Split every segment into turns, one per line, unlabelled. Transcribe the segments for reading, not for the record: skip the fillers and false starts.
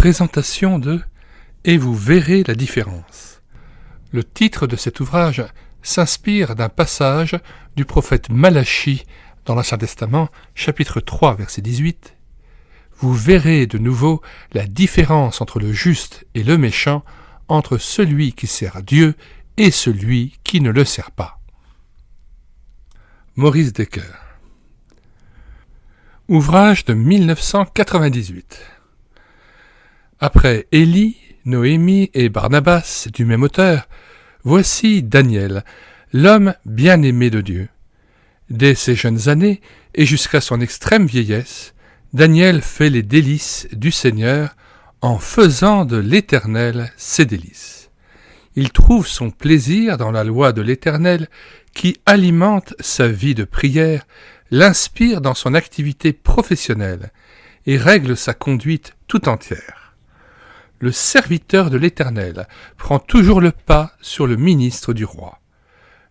présentation de « Et vous verrez la différence ». Le titre de cet ouvrage s'inspire d'un passage du prophète Malachie dans l'Ancien Testament, chapitre 3, verset 18. « Vous verrez de nouveau la différence entre le juste et le méchant, entre celui qui sert Dieu et celui qui ne le sert pas. » Maurice Decker. Ouvrage de 1998. Après Élie, Noémie et Barnabas du même auteur, voici Daniel, l'homme bien-aimé de Dieu. Dès ses jeunes années et jusqu'à son extrême vieillesse, Daniel fait les délices du Seigneur en faisant de l'Éternel ses délices. Il trouve son plaisir dans la loi de l'Éternel qui alimente sa vie de prière, l'inspire dans son activité professionnelle et règle sa conduite tout entière. Le serviteur de l'Éternel prend toujours le pas sur le ministre du roi.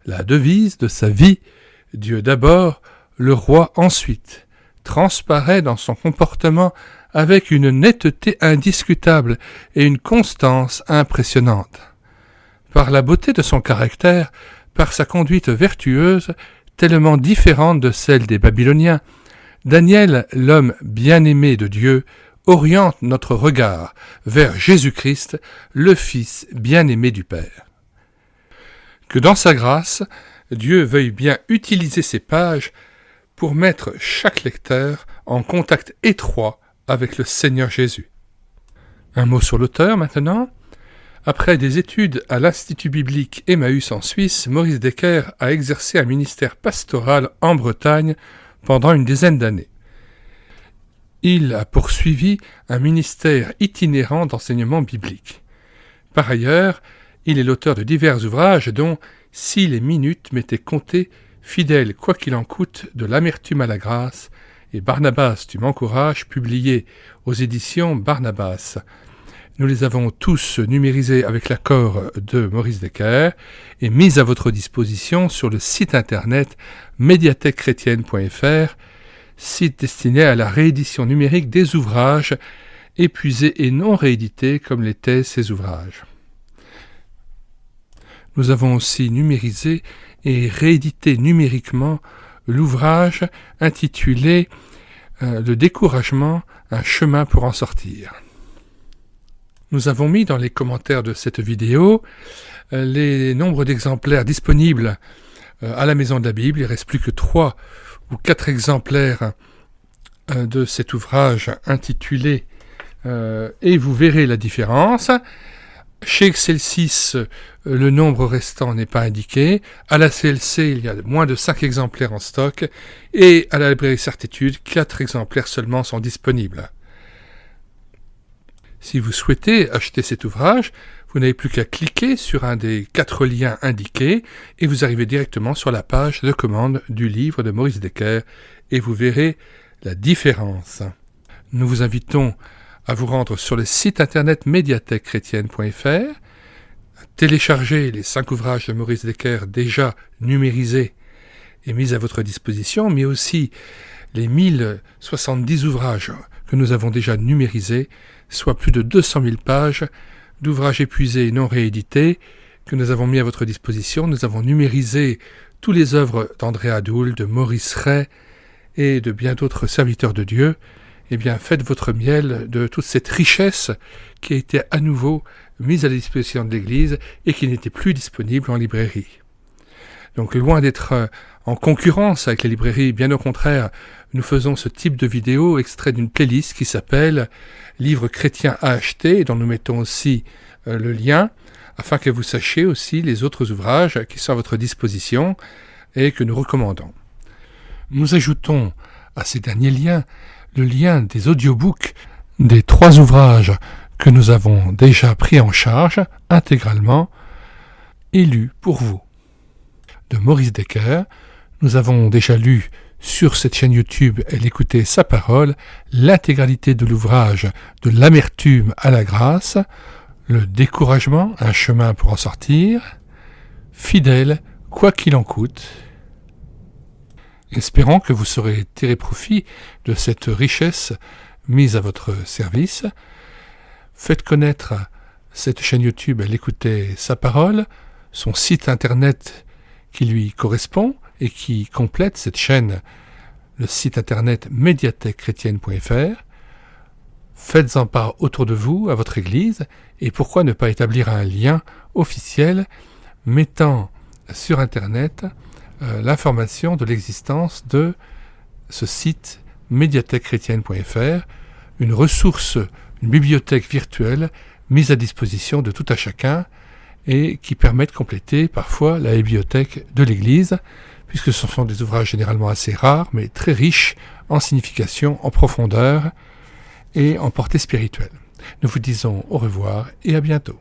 La devise de sa vie, Dieu d'abord, le roi ensuite, transparaît dans son comportement avec une netteté indiscutable et une constance impressionnante. Par la beauté de son caractère, par sa conduite vertueuse, tellement différente de celle des Babyloniens, Daniel, l'homme bien-aimé de Dieu, oriente notre regard vers Jésus-Christ, le Fils bien-aimé du Père. Que dans sa grâce, Dieu veuille bien utiliser ces pages pour mettre chaque lecteur en contact étroit avec le Seigneur Jésus. Un mot sur l'auteur maintenant. Après des études à l'Institut biblique Emmaüs en Suisse, Maurice Decker a exercé un ministère pastoral en Bretagne pendant une dizaine d'années. Il a poursuivi un ministère itinérant d'enseignement biblique. Par ailleurs, il est l'auteur de divers ouvrages dont « Si les minutes m'étaient comptées, fidèle quoi qu'il en coûte, de l'amertume à la grâce » et « Barnabas, tu m'encourages » publié aux éditions Barnabas. Nous les avons tous numérisés avec l'accord de Maurice Decker et mis à votre disposition sur le site internet médiathèquechrétienne.fr, site destiné à la réédition numérique des ouvrages épuisés et non réédités comme l'étaient ces ouvrages. Nous avons aussi numérisé et réédité numériquement l'ouvrage intitulé « Le découragement, un chemin pour en sortir ». Nous avons mis dans les commentaires de cette vidéo les nombres d'exemplaires disponibles à la Maison de la Bible. Il ne reste plus que 3 ou 4 exemplaires de cet ouvrage intitulé « Et vous verrez la différence ». Chez Excelsis, le nombre restant n'est pas indiqué. À la CLC, il y a moins de 5 exemplaires en stock. Et à la librairie Certitude, 4 exemplaires seulement sont disponibles. Si vous souhaitez acheter cet ouvrage, vous n'avez plus qu'à cliquer sur un des 4 liens indiqués et vous arrivez directement sur la page de commande du livre de Maurice Decker et vous verrez la différence. Nous vous invitons à vous rendre sur le site internet médiathèquechrétienne.fr, télécharger les 5 ouvrages de Maurice Decker déjà numérisés et mis à votre disposition, mais aussi les 1070 ouvrages que nous avons déjà numérisés, soit plus de 200 000 pages d'ouvrages épuisés et non réédités que nous avons mis à votre disposition. Nous avons numérisé toutes les œuvres d'André Adoul, de Maurice Ray et de bien d'autres serviteurs de Dieu. Eh bien, faites votre miel de toute cette richesse qui a été à nouveau mise à la disposition de l'Église et qui n'était plus disponible en librairie. Donc, loin d'être en concurrence avec les librairies, bien au contraire, nous faisons ce type de vidéo extrait d'une playlist qui s'appelle « Livres chrétiens à acheter » et dont nous mettons aussi le lien, afin que vous sachiez aussi les autres ouvrages qui sont à votre disposition et que nous recommandons. Nous ajoutons à ces derniers liens le lien des audiobooks des 3 ouvrages que nous avons déjà pris en charge intégralement et lus pour vous. De Maurice Decker, nous avons déjà lu sur cette chaîne YouTube et l'écouter sa parole, l'intégralité de l'ouvrage de l'amertume à la grâce, le découragement, un chemin pour en sortir, fidèle, quoi qu'il en coûte. Espérons que vous saurez tirer profit de cette richesse mise à votre service. Faites connaître cette chaîne YouTube à l'écouter sa parole, son site internet qui lui correspond et qui complète cette chaîne, le site internet médiathèquechrétienne.fr. Faites-en part autour de vous, à votre église, et pourquoi ne pas établir un lien officiel mettant sur internet l'information de l'existence de ce site médiathèquechrétienne.fr, une ressource, une bibliothèque virtuelle mise à disposition de tout à chacun et qui permet de compléter parfois la bibliothèque de l'Église, puisque ce sont des ouvrages généralement assez rares, mais très riches en signification, en profondeur et en portée spirituelle. Nous vous disons au revoir et à bientôt.